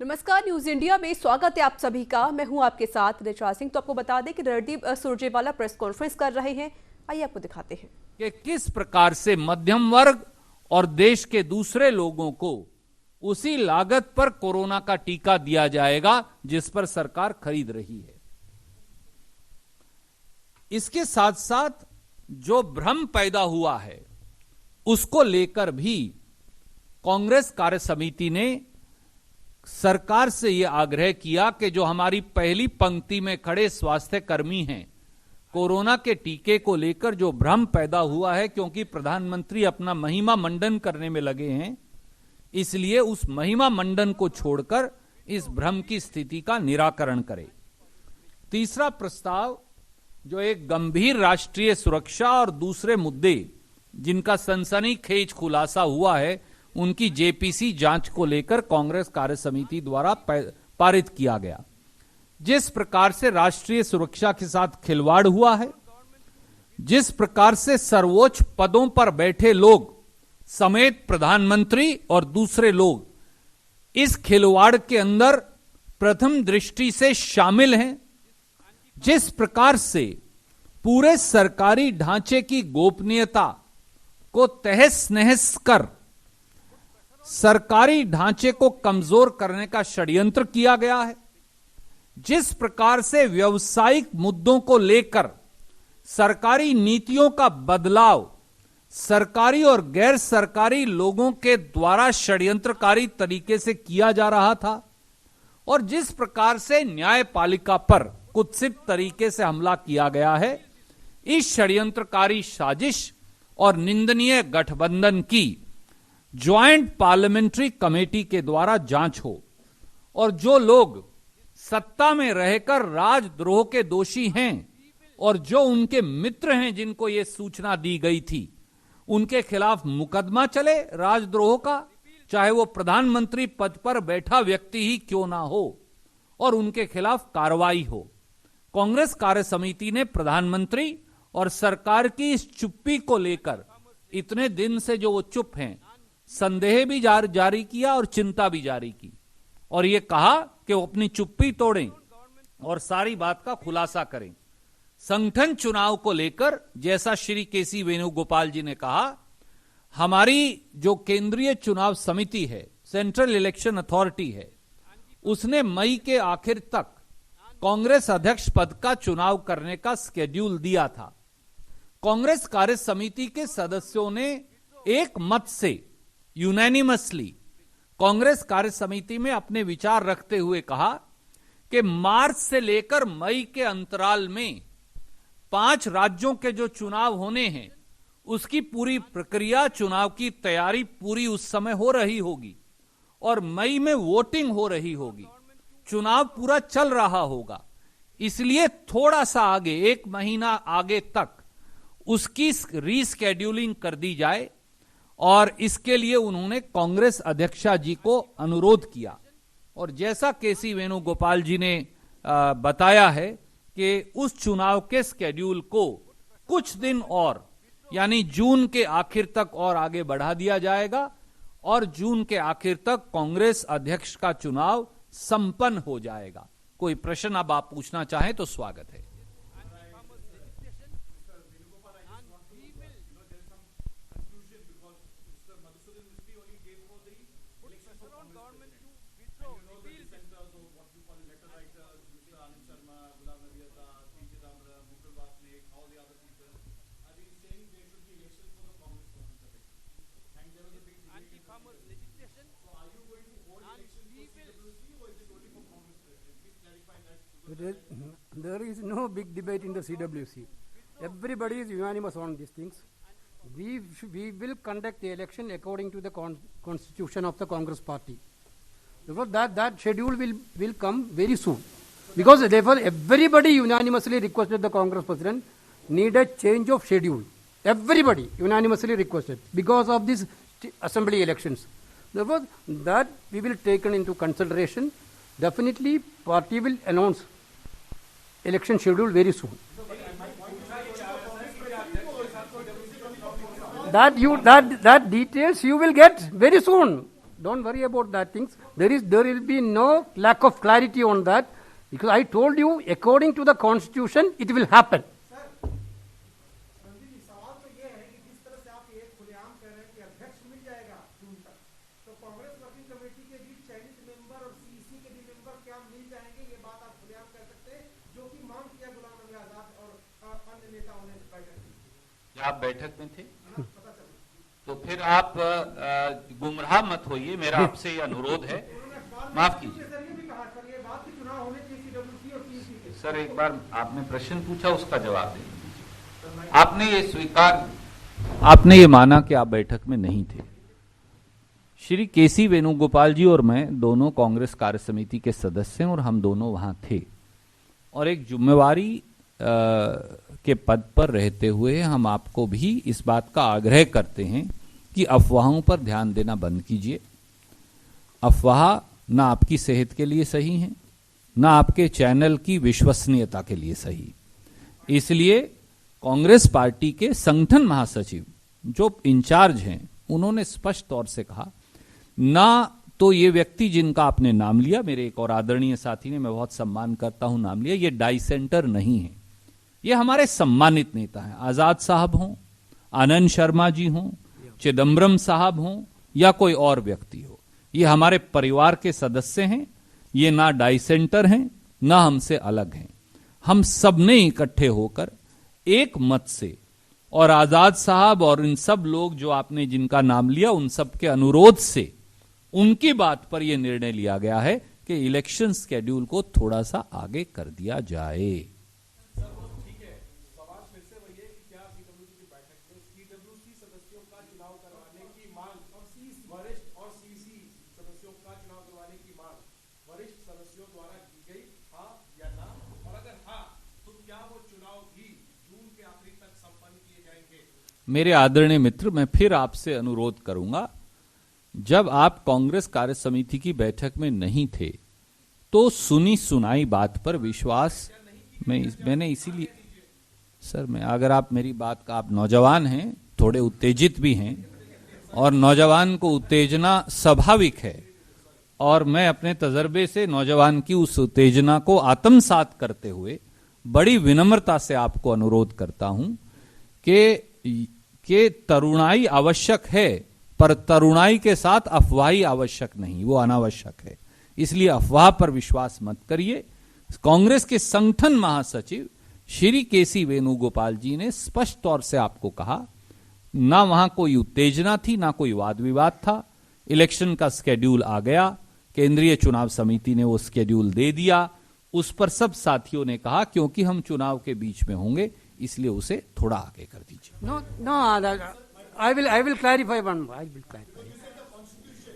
नमस्कार, news India में स्वागत है आप सभी का। मैं हूं आपके साथ ऋचा सिंह। तो आपको बता दें कि रणदीप सुरजेवाला प्रेस कॉन्फ्रेंस कर रहे हैं। आइए आपको दिखाते हैं कि किस प्रकार से मध्यम वर्ग और देश के दूसरे लोगों को उसी लागत पर कोरोना का टीका दिया जाएगा जिस पर सरकार खरीद रही है। इसके साथ साथ जो भ्रम पैदा हुआ है उसको लेकर भी कांग्रेस कार्य समिति ने सरकार से यह आग्रह किया कि जो हमारी पहली पंक्ति में खड़े स्वास्थ्य कर्मी हैं, कोरोना के टीके को लेकर जो भ्रम पैदा हुआ है, क्योंकि प्रधानमंत्री अपना महिमा मंडन करने में लगे हैं, इसलिए उस महिमा मंडन को छोड़कर इस भ्रम की स्थिति का निराकरण करें। तीसरा प्रस्ताव जो एक गंभीर राष्ट्रीय सुरक्षा और दूसरे मुद्दे जिनका सनसनीखेज खुलासा हुआ है उनकी जेपीसी जांच को लेकर कांग्रेस कार्य समिति द्वारा पारित किया गया। जिस प्रकार से राष्ट्रीय सुरक्षा के साथ खिलवाड़ हुआ है, जिस प्रकार से सर्वोच्च पदों पर बैठे लोग समेत प्रधानमंत्री और दूसरे लोग इस खिलवाड़ के अंदर प्रथम दृष्टि से शामिल हैं, जिस प्रकार से पूरे सरकारी ढांचे की गोपनीयता को तहस नहस कर सरकारी ढांचे को कमजोर करने का षड्यंत्र किया गया है, जिस प्रकार से व्यावसायिक मुद्दों को लेकर सरकारी नीतियों का बदलाव सरकारी और गैर सरकारी लोगों के द्वारा षड्यंत्रकारी तरीके से किया जा रहा था, और जिस प्रकार से न्यायपालिका पर कुत्सित तरीके से हमला किया गया है, इस षड्यंत्रकारी साजिश और निंदनीय गठबंधन की ज्वाइंट पार्लियामेंट्री कमेटी के द्वारा जांच हो, और जो लोग सत्ता में रहकर राजद्रोह के दोषी हैं और जो उनके मित्र हैं जिनको ये सूचना दी गई थी, उनके खिलाफ मुकदमा चले राजद्रोह का, चाहे वो प्रधानमंत्री पद पर बैठा व्यक्ति ही क्यों ना हो, और उनके खिलाफ कार्रवाई हो। कांग्रेस कार्य समिति ने प्रधानमंत्री और सरकार की इस चुप्पी को लेकर इतने दिन से जो वो चुप हैं, संदेह भी जारी किया और चिंता भी जारी की, और ये कहा कि वो अपनी चुप्पी तोड़ें और सारी बात का खुलासा करें। संगठन चुनाव को लेकर जैसा श्री केसी वेणुगोपाल जी ने कहा, हमारी जो केंद्रीय चुनाव समिति है, सेंट्रल इलेक्शन अथॉरिटी है, उसने मई के आखिर तक कांग्रेस अध्यक्ष पद का चुनाव करने का स्केड्यूल दिया था। कांग्रेस कार्य समिति के सदस्यों ने एक मत से यूनानिमसली कांग्रेस कार्य समिति में अपने विचार रखते हुए कहा कि मार्च से लेकर मई के अंतराल में 5 राज्यों के जो चुनाव होने हैं उसकी पूरी प्रक्रिया, चुनाव की तैयारी पूरी उस समय हो रही होगी, और मई में वोटिंग हो रही होगी, चुनाव पूरा चल रहा होगा। इसलिए थोड़ा सा आगे, 1 महीना आगे तक उसकी रीस्केड्यूलिंग कर दी जाए, और इसके लिए उन्होंने कांग्रेस अध्यक्षा जी को अनुरोध किया। और जैसा केसी वेणुगोपाल जी ने बताया है कि उस चुनाव के स्केड्यूल को कुछ दिन और, यानी जून के आखिर तक और आगे बढ़ा दिया जाएगा, और जून के आखिर तक कांग्रेस अध्यक्ष का चुनाव संपन्न हो जाएगा। कोई प्रश्न अब आप पूछना चाहें तो स्वागत है। There is no big debate in the CWC. Everybody is unanimous on these things. We will conduct the election according to the constitution of the Congress party. Therefore, that schedule will come very soon. Because therefore everybody unanimously requested the Congress president need a change of schedule. Everybody unanimously requested because of these assembly elections. Therefore, that we will take into consideration. Definitely, party will announce election schedule very soon. That details you will get very soon. Don't worry about that things. There will be no lack of clarity on that, because I told you, according to the constitution, it will happen. सवाल तो ये है कि जिस तरह से आप ये खुलेआम कह रहे हैं कि अध्यक्ष मिल जाएगा जून तक, तो कांग्रेस वर्किंग कमेटी के भी चयनित मेंबर और सीईसी के भी मेंबर क्या मिल जाएंगे, ये बात आप खुलेआम कह सकते हैं, जो कि मांग किया गुलाम नबी आजाद और अन्य नेताओं ने बैठक की। क्या आप बैठक में थे? तो फिर आप गुमराह मत होइए, मेरा आपसे ये अनुरोध है, माफ कीजिए सर, ये भी कहा सर, ये बात की चुनाव होने चाहिए सीडब्ल्यूसी और सीईसी के। सर। एक बार आपने प्रश्न पूछा, उसका जवाब दें। आपने ये माना कि आप बैठक में नहीं थे। श्री केसी वेणुगोपाल जी और मैं दोनों कांग्रेस कार्य समिति के सदस्य हैं और हम दोनों वहां थे, और एक जिम्मेवारी के पद पर रहते हुए हम आपको भी इस बात का आग्रह करते हैं कि अफवाहों पर ध्यान देना बंद कीजिए। अफवाह ना आपकी सेहत के लिए सही है, ना आपके चैनल की विश्वसनीयता के लिए सही। इसलिए कांग्रेस पार्टी के संगठन महासचिव जो इंचार्ज हैं, उन्होंने स्पष्ट तौर से कहा, ना तो ये व्यक्ति जिनका आपने नाम लिया, मेरे एक और आदरणीय साथी ने, मैं बहुत सम्मान करता हूं, नाम लिया, ये डाइसेंटर नहीं है। ये हमारे सम्मानित नेता हैं। आजाद साहब हों, आनंद शर्मा जी हों, चिदम्बरम साहब हों या कोई और व्यक्ति हो, ये हमारे परिवार के सदस्य हैं। ये ना डाइसेंटर हैं, ना हमसे अलग हैं। हम सब ने इकट्ठे होकर एक मत से, और आजाद साहब और इन सब लोग जो आपने जिनका नाम लिया, उन सब के अनुरोध से, उनकी बात पर यह निर्णय लिया गया है कि इलेक्शन स्केड्यूल को थोड़ा सा आगे कर दिया जाए। मेरे आदरणीय मित्र, मैं फिर आपसे अनुरोध करूंगा, जब आप कांग्रेस कार्य समिति की बैठक में नहीं थे तो सुनी सुनाई बात पर विश्वास मैंने इसीलिए सर, मैं अगर आप मेरी बात का, आप नौजवान हैं, थोड़े उत्तेजित भी हैं, और नौजवान को उत्तेजना स्वाभाविक है, और मैं अपने तजर्बे से नौजवान की उस उत्तेजना को आत्मसात करते हुए बड़ी विनम्रता से आपको अनुरोध करता हूं कि तरुणाई आवश्यक है, पर तरुणाई के साथ अफवाही आवश्यक नहीं, वो अनावश्यक है। इसलिए अफवाह पर विश्वास मत करिए। कांग्रेस के संगठन महासचिव श्री केसी वेणुगोपाल जी ने स्पष्ट तौर से आपको कहा, ना वहां कोई उत्तेजना थी, ना कोई वाद विवाद था। इलेक्शन का स्केड्यूल आ गया, केंद्रीय चुनाव समिति ने वो स्केड्यूल दे दिया। उस पर सब साथियों ने कहा, क्योंकि हम चुनाव के बीच में होंगे, इसलिए उसे थोड़ा आगे कर दीजिए। No, I will clarify one.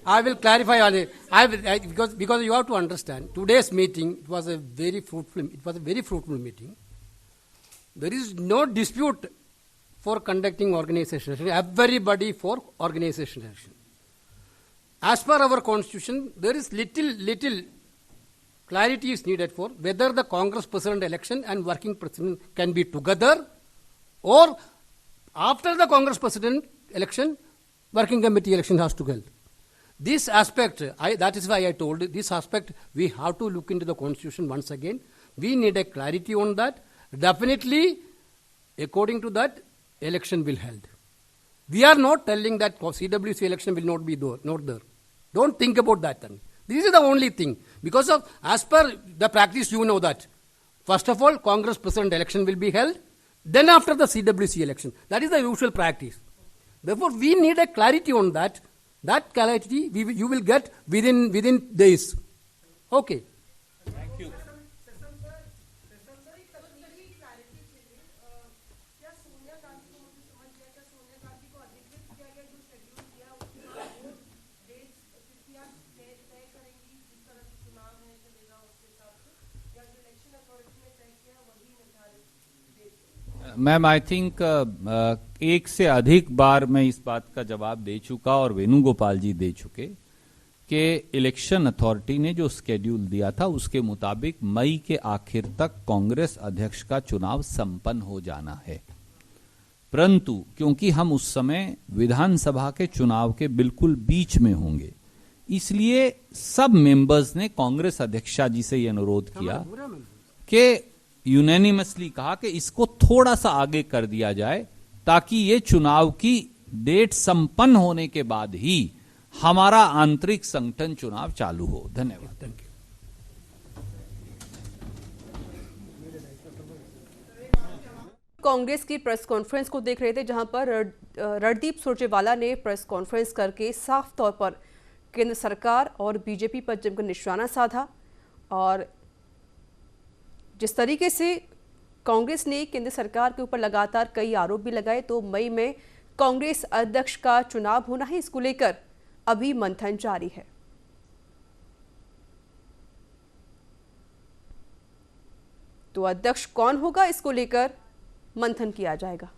I will clarify all it. Because you have to understand, today's meeting, it was a very fruitful meeting. There is no dispute for conducting organization action. Everybody for organization action. As per our constitution, there is little clarity is needed for whether the Congress president election and working president can be together, or after the Congress president election, working committee election has to be held. This aspect, that is why I told you, this aspect we have to look into the constitution once again. We need a clarity on that. Definitely, according to that, election will held. We are not telling that CWC election will not be there. Don't think about that then. This is the only thing. Because of, as per the practice, you know that. First of all, Congress president election will be held. Then after the CWC election. That is the usual practice. Therefore, we need a clarity on that. That clarity you will get within days. Okay. Thank you. Ma'am, I think एक से अधिक बार मैं इस बात का जवाब दे चुका और वेणुगोपाल जी दे चुके कि इलेक्शन अथॉरिटी ने जो स्केड्यूल दिया था उसके मुताबिक मई के आखिर तक कांग्रेस अध्यक्ष का चुनाव संपन्न हो जाना है। परंतु क्योंकि हम उस समय विधानसभा के चुनाव के बिल्कुल बीच में होंगे, इसलिए सब मेंबर्स ने कांग्रेस अध्यक्षा जी से यह अनुरोध किया पूरा मंजूर। कि यूनानिमसली कहा कि इसको थोड़ा सा आगे कर दिया जाए ताकि ये चुनाव की डेट संपन्न होने के बाद ही हमारा आंतरिक संगठन चुनाव चालू हो। धन्यवाद। Thank you. कांग्रेस की प्रेस कॉन्फ्रेंस को देख रहे थे, जहां पर रणदीप सुरजेवाला ने प्रेस कॉन्फ्रेंस करके साफ तौर पर केंद्र सरकार और बीजेपी पर जमकर निशाना साधा और जिस तरीके से कांग्रेस ने केंद्र सरकार के ऊपर लगातार कई आरोप भी लगाए, तो मई में कांग्रेस अध्यक्ष का चुनाव होना है, इसको लेकर अभी मंथन जारी है। तो अध्यक्ष कौन होगा, इसको लेकर मंथन किया जाएगा।